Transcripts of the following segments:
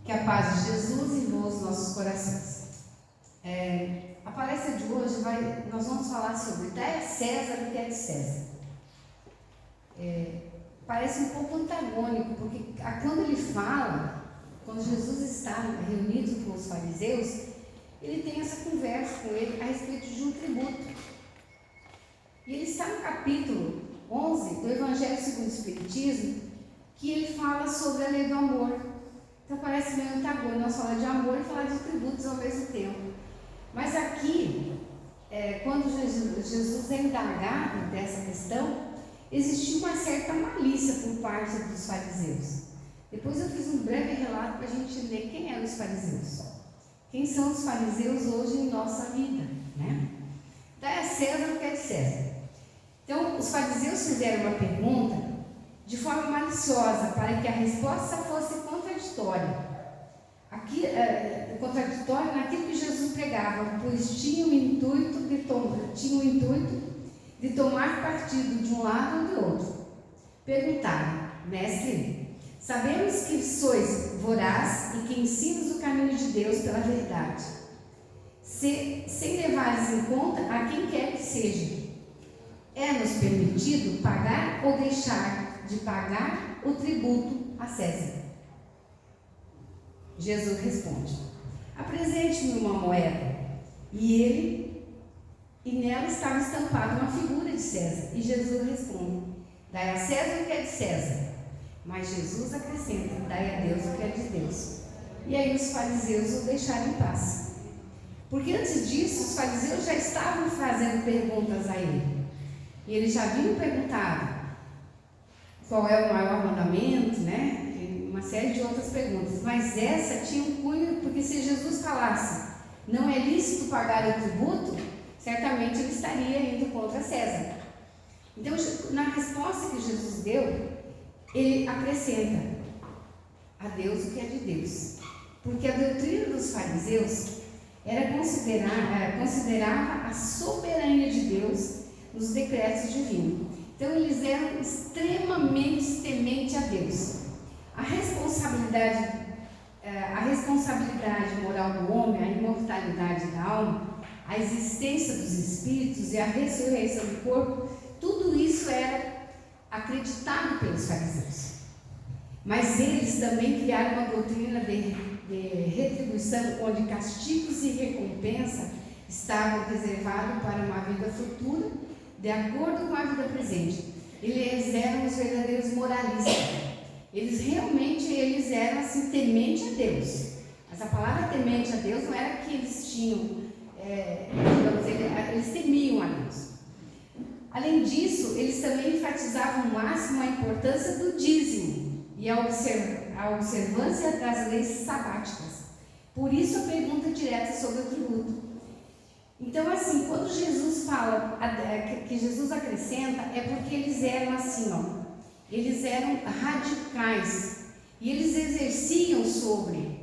Que a paz de Jesus envolva os nossos corações. A palestra de hoje nós vamos falar sobre dai a César o que é de César. Parece um pouco antagônico, porque quando Jesus está reunido com os fariseus, ele tem essa conversa com ele a respeito de um tributo. E ele está no capítulo 11 do Evangelho segundo o Espiritismo, que ele fala sobre a lei do amor. Então parece meio antagônico nós falar de amor e falar de tributos ao mesmo tempo. Mas aqui, quando Jesus é indagado dessa questão, existiu uma certa malícia por parte dos fariseus. Depois eu fiz um breve relato para a gente entender quem eram os fariseus. Quem são os fariseus hoje em nossa vida, né? Dai a César o que é de César. Então, os fariseus fizeram uma pergunta de forma maliciosa para que a resposta fosse contraditória. Contraditória naquilo que Jesus pregava, pois tinha o intuito de tomar partido de um lado ou de outro. Perguntaram: mestre, sabemos que sois voraz e que ensinas o caminho de Deus pela verdade, sem levares em conta a quem quer que seja. É-nos permitido pagar ou deixar de pagar o tributo a César? Jesus responde: apresente-me uma moeda. E nela estava estampada uma figura de César. E Jesus responde: dai a César o que é de César. Mas Jesus acrescenta: dai a Deus o que é de Deus. E aí os fariseus o deixaram em paz. Porque antes disso, os fariseus já estavam fazendo perguntas a ele. E eles já haviam perguntado qual é o maior mandamento, né? E uma série de outras perguntas. Mas essa tinha um cunho, porque se Jesus falasse não é lícito pagar o tributo, certamente ele estaria indo contra César. Então, na resposta que Jesus deu, ele acrescenta: a Deus o que é de Deus. Porque a doutrina dos fariseus considerava a soberania de Deus nos decretos divinos. Então eles eram extremamente tementes a Deus. A responsabilidade moral do homem, a imortalidade da alma, a existência dos espíritos e a ressurreição do corpo, tudo isso era acreditado pelos fariseus. Mas eles também criaram uma doutrina de retribuição, onde castigos e recompensa estavam reservados para uma vida futura, de acordo com a vida presente. Eles eram os verdadeiros moralistas. Eles eram assim, temente a Deus. Mas a palavra temente a Deus não era que eles tinham, eles temiam a Deus. Além disso, eles também enfatizavam ao máximo a importância do dízimo e a observância das leis sabáticas. Por isso a pergunta direta sobre o tributo. Então, assim, quando Jesus fala, que Jesus acrescenta, é porque eles eram assim, eles eram radicais, e eles exerciam sobre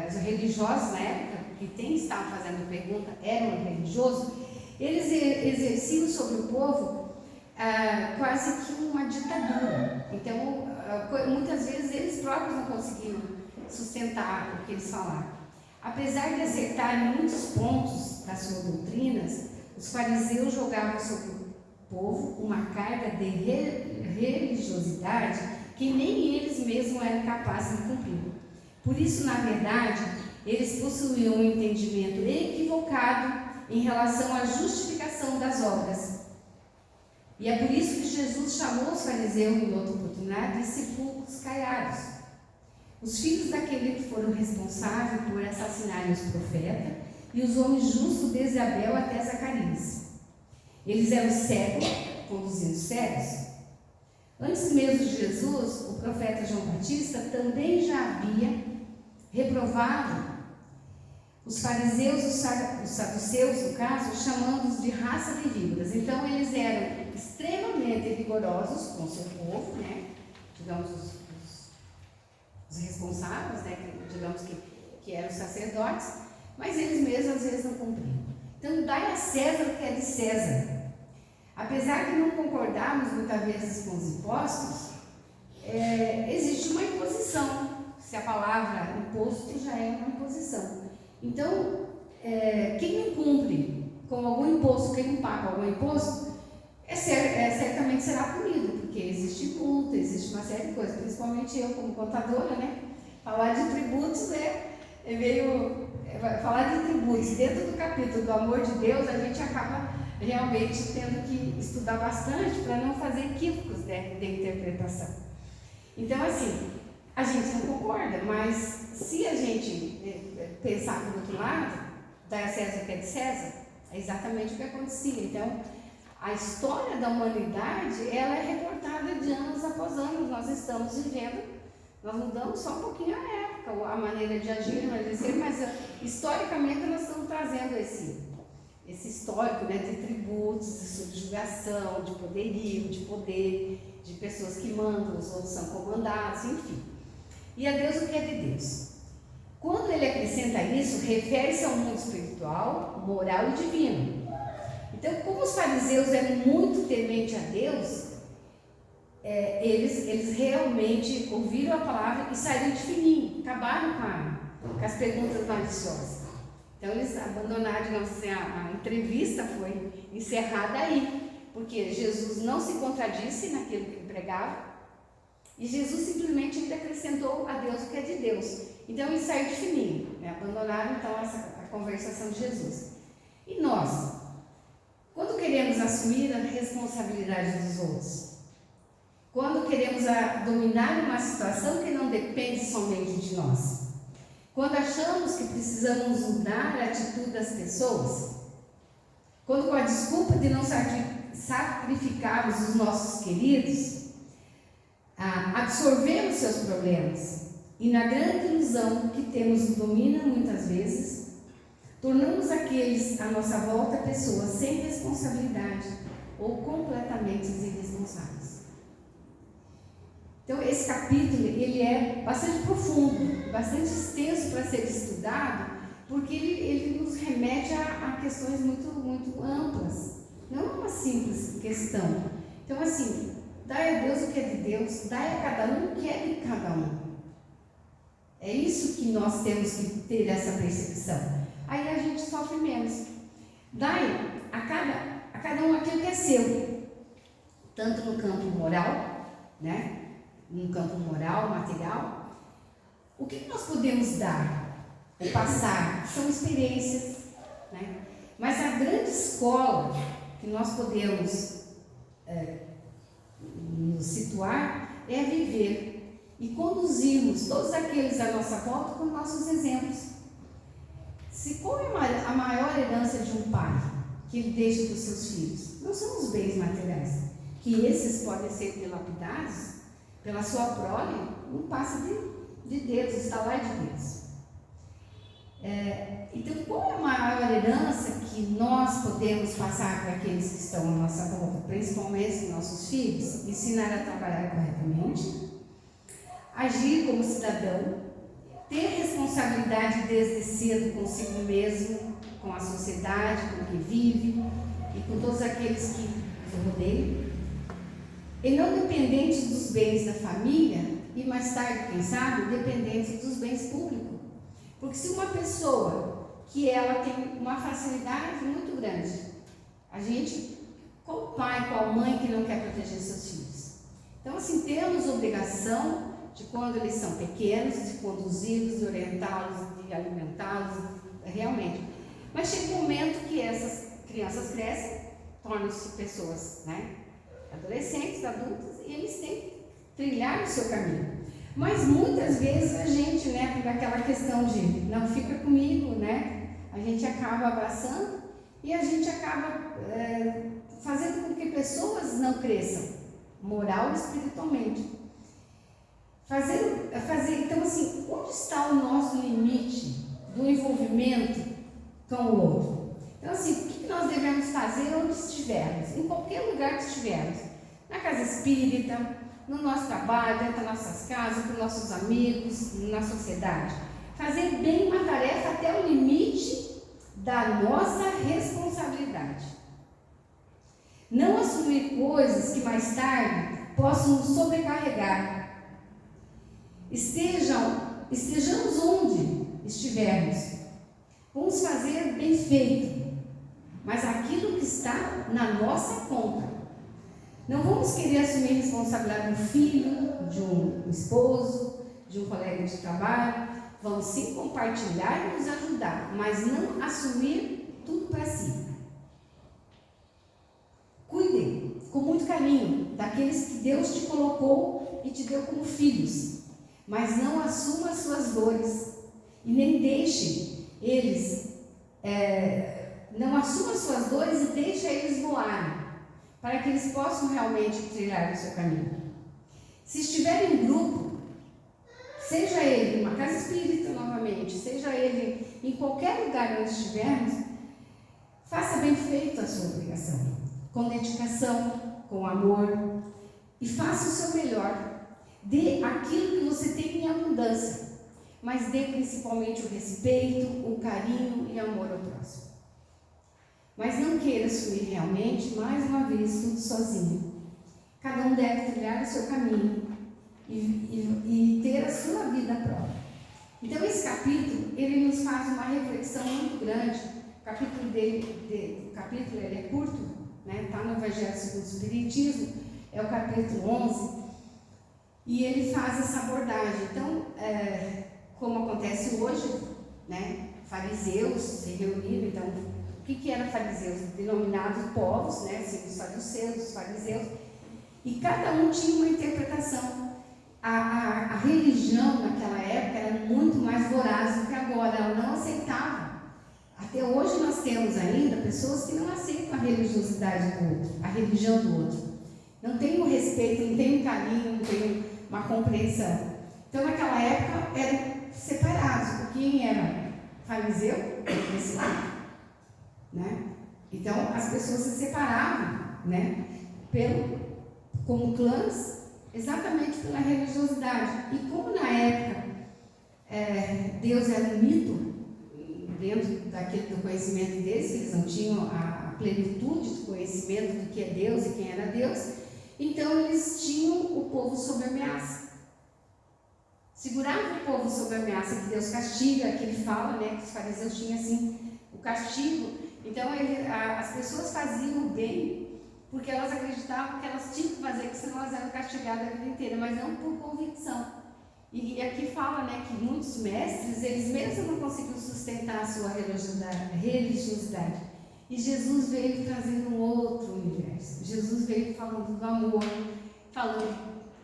os religiosos na época, que estavam fazendo pergunta, eram religiosos, eles exerciam sobre o povo quase que uma ditadura. Então, muitas vezes eles próprios não conseguiam sustentar o que eles falavam. Apesar de acertarem muitos pontos das suas doutrinas, os fariseus jogavam sobre o povo uma carga de religiosidade que nem eles mesmos eram capazes de cumprir. Por isso, na verdade, eles possuíam um entendimento equivocado em relação à justificação das obras. E é por isso que Jesus chamou os fariseus, em outra oportunidade, de sepulcros caiados. Os filhos daquele que foram responsáveis por assassinarem os profetas e os homens justos desde Abel até Zacarias. Eles eram cegos, conduzindo cegos. Antes mesmo de Jesus, o profeta João Batista também já havia reprovado os fariseus, os saduceus, no caso, chamando-os de raça de víboras. Então, eles eram extremamente rigorosos com o seu povo, né? Digamos, os responsáveis, né? Digamos que eram os sacerdotes, mas eles mesmos às vezes não cumpriam. Então, dai a César o que é de César. Apesar de não concordarmos muitas vezes com os impostos, existe uma imposição. se a palavra imposto já é uma imposição. Então, quem não cumpre com algum imposto, quem não paga algum imposto, certamente será punido, porque existe multa, existe uma série de coisas, principalmente eu como contadora, né? Falar de tributos falar de tributos dentro do capítulo do amor de Deus, a gente acaba realmente tendo que estudar bastante para não fazer equívocos de interpretação. Então, assim, a gente não concorda, mas se a gente pensar por outro lado, dar a César o que é de César, é exatamente o que acontecia. Então, a história da humanidade, ela é reportada de anos após anos. Nós estamos vivendo, nós mudamos só um pouquinho a época, a maneira de agir, mas historicamente nós estamos trazendo esse histórico, né, de tributos, de subjugação, de poderio, de poder, de pessoas que mandam, os outros são comandados, enfim. E a Deus o que é de Deus? Quando ele acrescenta isso, refere-se ao mundo espiritual, moral e divino. Então, como os fariseus eram muito tementes a Deus, eles realmente ouviram a palavra e saíram de fininho, acabaram com as perguntas maliciosas. Então, eles abandonaram, digamos assim, a entrevista foi encerrada aí, porque Jesus não se contradisse naquilo que ele pregava, e Jesus simplesmente ainda acrescentou a Deus o que é de Deus. Então, eles saíram de fininho, né? Abandonaram então a conversação de Jesus. E nós, quando queremos assumir a responsabilidade dos outros, quando queremos dominar uma situação que não depende somente de nós, quando achamos que precisamos mudar a atitude das pessoas, quando com a desculpa de não sacrificarmos os nossos queridos, absorvemos seus problemas e na grande ilusão que temos domina muitas vezes, tornamos aqueles à nossa volta pessoas sem responsabilidade ou completamente irresponsáveis. Então, esse capítulo ele é bastante profundo, bastante extenso para ser estudado, porque ele nos remete a questões muito, muito amplas, não uma simples questão. Então, assim, dai a Deus o que é de Deus, dai a cada um o que é de cada um. É isso que nós temos que ter essa percepção. Aí a gente sofre menos. Dai a cada um aquilo que é seu, tanto no campo moral, né? No campo moral, material. O que nós podemos dar ou passar são experiências, né? Mas a grande escola que nós podemos nos situar é viver e conduzirmos todos aqueles à nossa volta com nossos exemplos. Qual é a maior herança de um pai que ele deixa para os seus filhos? Não são os bens materiais, que esses podem ser dilapidados pela sua prole, não passa de Deus, está lá de Deus. Então, qual é a maior herança que nós podemos passar para aqueles que estão à nossa volta, principalmente nossos filhos? Ensinar a trabalhar corretamente, agir como cidadão, ter responsabilidade desde cedo consigo mesmo, com a sociedade, com quem vive e com todos aqueles que o rodeiam, e não dependentes dos bens da família e mais tarde, quem sabe, dependentes dos bens públicos. Porque se uma pessoa que ela tem uma facilidade muito grande, a gente, qual pai, qual mãe que não quer proteger seus filhos? Então, assim, temos obrigação de quando eles são pequenos, de conduzi-los, de orientá-los, de alimentá-los, realmente. Mas chega um momento que essas crianças crescem, tornam-se pessoas, né? Adolescentes, adultos, e eles têm que trilhar o seu caminho. Mas muitas vezes a gente, né, por aquela questão de não fica comigo, né? A gente acaba abraçando e a gente acaba fazendo com que pessoas não cresçam, moral e espiritualmente. Então, assim, onde está o nosso limite do envolvimento com o outro? Então, assim, o que nós devemos fazer onde estivermos? Em qualquer lugar que estivermos. Na casa espírita, no nosso trabalho, dentro das nossas casas, com nossos amigos, na sociedade. Fazer bem uma tarefa até o limite da nossa responsabilidade. Não assumir coisas que mais tarde possam nos sobrecarregar. Estejam estejamos onde estivermos, vamos fazer bem feito, mas aquilo que está na nossa conta. Não vamos querer assumir a responsabilidade de um filho, de um esposo, de um colega de trabalho. Vamos sim compartilhar e nos ajudar, mas não assumir tudo para si. Cuidem com muito carinho daqueles que Deus te colocou e te deu como filhos, mas não assuma as suas dores e nem deixe eles, não assuma as suas dores e deixe eles voarem, para que eles possam realmente trilhar o seu caminho. Se estiver em grupo, seja ele em uma casa espírita novamente, seja ele em qualquer lugar onde estivermos, faça bem feito a sua obrigação, com dedicação, com amor, e faça o seu melhor. Dê aquilo que você tem em abundância, mas dê principalmente o respeito, o carinho e amor ao próximo. Mas não queira assumir realmente, mais uma vez, tudo sozinho. Cada um deve trilhar o seu caminho e ter a sua vida própria. Então esse capítulo, ele nos faz uma reflexão muito grande. O capítulo ele é curto, né? Está no Evangelho segundo o Espiritismo, é o capítulo 11, e ele faz essa abordagem. Então, como acontece hoje, né? Fariseus se reuniram. Então, o que eram fariseus? Denominados povos, né? Assim, os saduceus, os fariseus, e cada um tinha uma interpretação. A religião naquela época era muito mais voraz do que agora, ela não aceitava. Até hoje nós temos ainda pessoas que não aceitam a religiosidade do outro, a religião do outro. Não tem um respeito, não tem um carinho, não tem uma compreensão. Então naquela época eram separados. Quem era fariseu era esse tipo, né? Então as pessoas se separavam, né? Como clãs, exatamente pela religiosidade. E como na época Deus era um mito, dentro do conhecimento deles, eles não tinham a plenitude do conhecimento do que é Deus e quem era Deus, então eles tinham o povo sob ameaça. Seguravam o povo sob ameaça, que Deus castiga, que ele fala, né, que os fariseus tinham assim o castigo. Então as pessoas faziam o bem porque elas acreditavam que elas tinham que fazer, que senão elas eram castigadas a vida inteira, mas não por convicção. E aqui fala, né, que muitos mestres, eles mesmos não conseguiram sustentar a sua religiosidade. E Jesus veio trazendo um outro universo. Jesus veio falando do amor,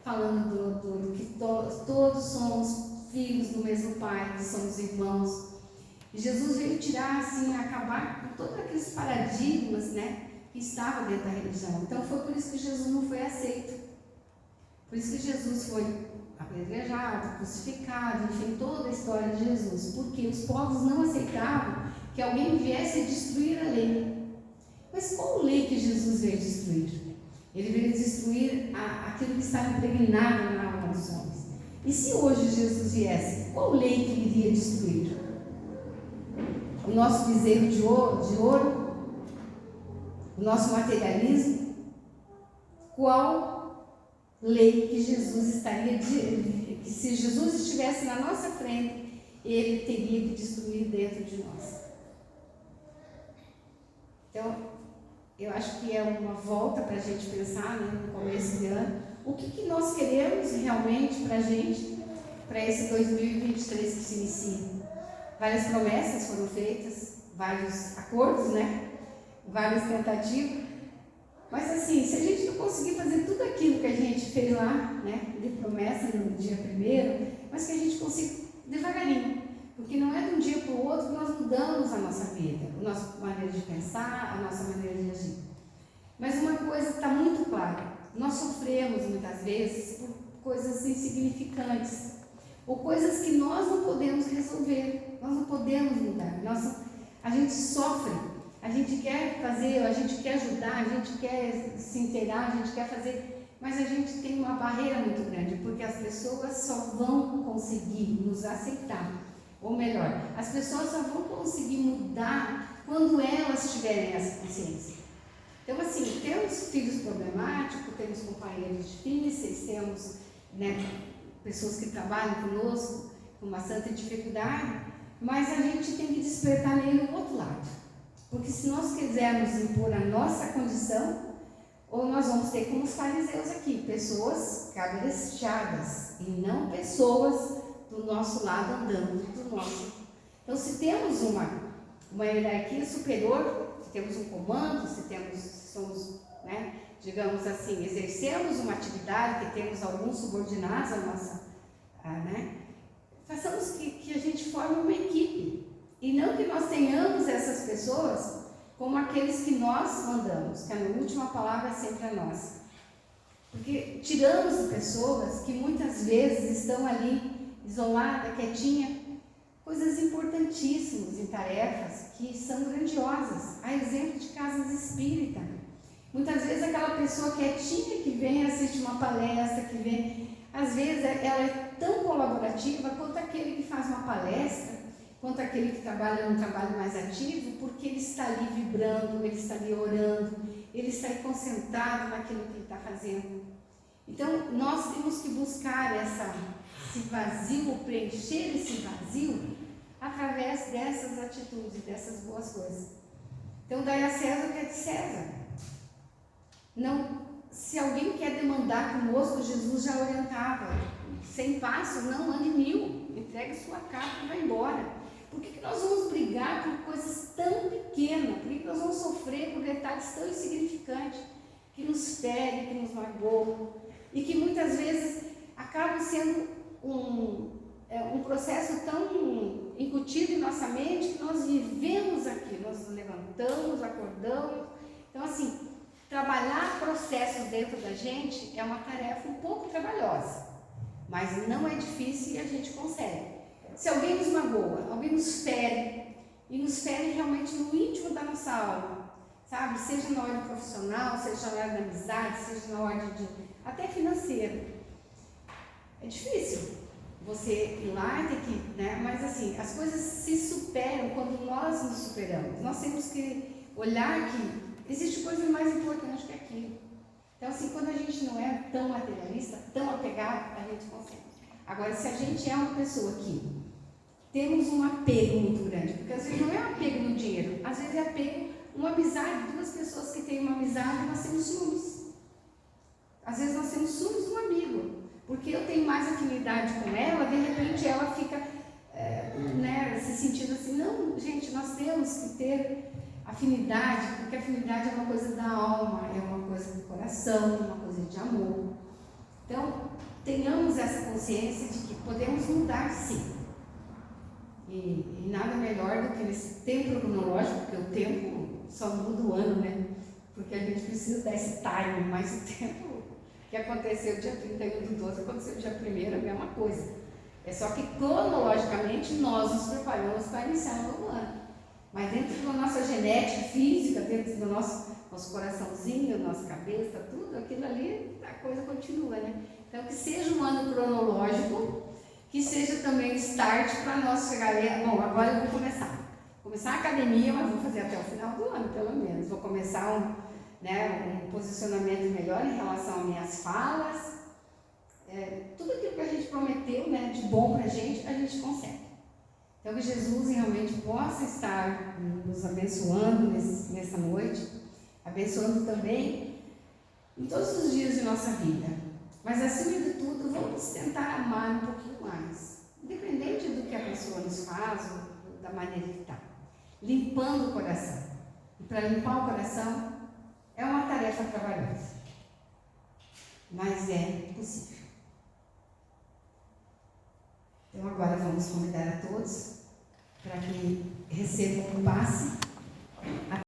falando do que todos somos filhos do mesmo Pai, que somos irmãos. E Jesus veio tirar, assim, acabar com todos aqueles paradigmas, né, que estava dentro da religião. Então foi por isso que Jesus não foi aceito. Por isso que Jesus foi apedrejado, crucificado, enfim, toda a história de Jesus. Porque os povos não aceitavam que alguém viesse a destruir a lei. Mas qual lei que Jesus veio destruir? Ele veio destruir aquilo que estava impregnado na alma dos homens. E se hoje Jesus viesse, qual lei que ele iria destruir? O nosso bezerro de ouro? O nosso materialismo? Qual lei que Jesus estaria, que se Jesus estivesse na nossa frente, ele teria que destruir dentro de nós? Então, eu acho que é uma volta para a gente pensar, né, no começo de ano, o que nós queremos realmente para a gente, para esse 2023 que se inicia. Várias promessas foram feitas, vários acordos, né? Várias tentativas, mas assim, se a gente não conseguir fazer tudo aquilo que a gente fez lá, né, de promessa no dia 1º, mas que a gente consiga devagarinho, porque não é de um dia para o outro que nós mudamos a nossa vida, a nossa maneira de pensar, a nossa maneira de agir. Mas uma coisa está muito clara, nós sofremos muitas vezes por coisas insignificantes, ou coisas que nós não podemos resolver, nós não podemos mudar, a gente sofre. A gente quer fazer, a gente quer ajudar, a gente quer se inteirar, a gente quer fazer, mas a gente tem uma barreira muito grande, porque as pessoas só vão conseguir nos aceitar, ou melhor, as pessoas só vão conseguir mudar quando elas tiverem essa consciência. Então assim, temos filhos problemáticos, temos companheiros difíceis, temos, né, pessoas que trabalham conosco, com bastante dificuldade, mas a gente tem que despertar nele o outro lado. Porque se nós quisermos impor a nossa condição, ou nós vamos ter como os fariseus aqui, pessoas cabrechadas, e não pessoas do nosso lado andando do nosso. Então, se temos uma hierarquia superior, se temos um comando, se somos, digamos assim, exercemos uma atividade, que temos alguns subordinados à nossa, façamos que a gente forme uma equipe, e não que nós tenhamos essas pessoas como aqueles que nós mandamos, que a última palavra é sempre a nossa. Porque tiramos pessoas que muitas vezes estão ali, isoladas, quietinhas, coisas importantíssimas em tarefas que são grandiosas. Há exemplo de casas espíritas. Muitas vezes aquela pessoa quietinha que vem assistir uma palestra, que vem, às vezes ela é tão colaborativa quanto aquele que faz uma palestra, quanto aquele que trabalha num trabalho mais ativo, porque ele está ali vibrando, ele está ali orando, ele está aí concentrado naquilo que ele está fazendo. Então, nós temos que buscar esse vazio, preencher esse vazio, através dessas atitudes, dessas boas coisas. Então, dai a César o que é de César. Não, se alguém quer demandar conosco, Jesus já orientava, 100 passos, não ande 1000, entregue sua capa e vai embora. Por que nós vamos brigar por coisas tão pequenas? Por que nós vamos sofrer por detalhes tão insignificantes, que nos ferem, que nos magoam, e que muitas vezes acabam sendo um processo tão incutido em nossa mente, que nós vivemos aqui, nós nos levantamos, acordamos. Então, assim, trabalhar processos dentro da gente é uma tarefa um pouco trabalhosa, mas não é difícil e a gente consegue. Se alguém nos magoa, alguém nos fere, e nos fere realmente no íntimo da nossa alma, sabe? Seja na ordem profissional, seja na ordem da amizade, seja na ordem até financeira. É difícil você ir lá e ter que, mas assim, as coisas se superam quando nós nos superamos. Nós temos que olhar que existe coisa mais importante que aquilo. Então, assim, quando a gente não é tão materialista, tão apegado, a gente consegue. Agora, se a gente é uma pessoa que temos um apego muito grande, porque às vezes não é um apego no dinheiro, às vezes é apego, uma amizade, duas pessoas que têm uma amizade, nós temos ciúmes. Às vezes nós temos ciúmes de um amigo, porque eu tenho mais afinidade com ela, de repente ela fica se sentindo assim. Não, gente, nós temos que ter afinidade, porque afinidade é uma coisa da alma, é uma coisa do coração, uma coisa de amor. Então, tenhamos essa consciência de que podemos mudar sim. E nada melhor do que nesse tempo cronológico, porque o tempo só muda o ano, Porque a gente precisa dar esse time, mas o tempo que aconteceu dia 31 do 12, aconteceu dia 1º, a mesma coisa. É só que cronologicamente nós nos preparamos para iniciar um novo ano. Mas dentro da nossa genética física, dentro do nosso coraçãozinho, nossa cabeça, tudo aquilo ali, a coisa continua, Então, que seja um ano cronológico, que seja também start para nós chegar ali. Bom, agora eu vou começar a academia, mas vou fazer até o final do ano, pelo menos. Vou começar um posicionamento melhor em relação às minhas falas. Tudo aquilo que a gente prometeu, de bom para a gente consegue. Então, que Jesus realmente possa estar nos abençoando nessa noite, abençoando também em todos os dias de nossa vida. Mas, acima de tudo, vamos tentar amar um pouquinho mais, independente do que a pessoa nos faz ou da maneira que está. Limpando o coração. E para limpar o coração é uma tarefa trabalhosa, mas é possível. Então, agora vamos convidar a todos para que recebam um passe.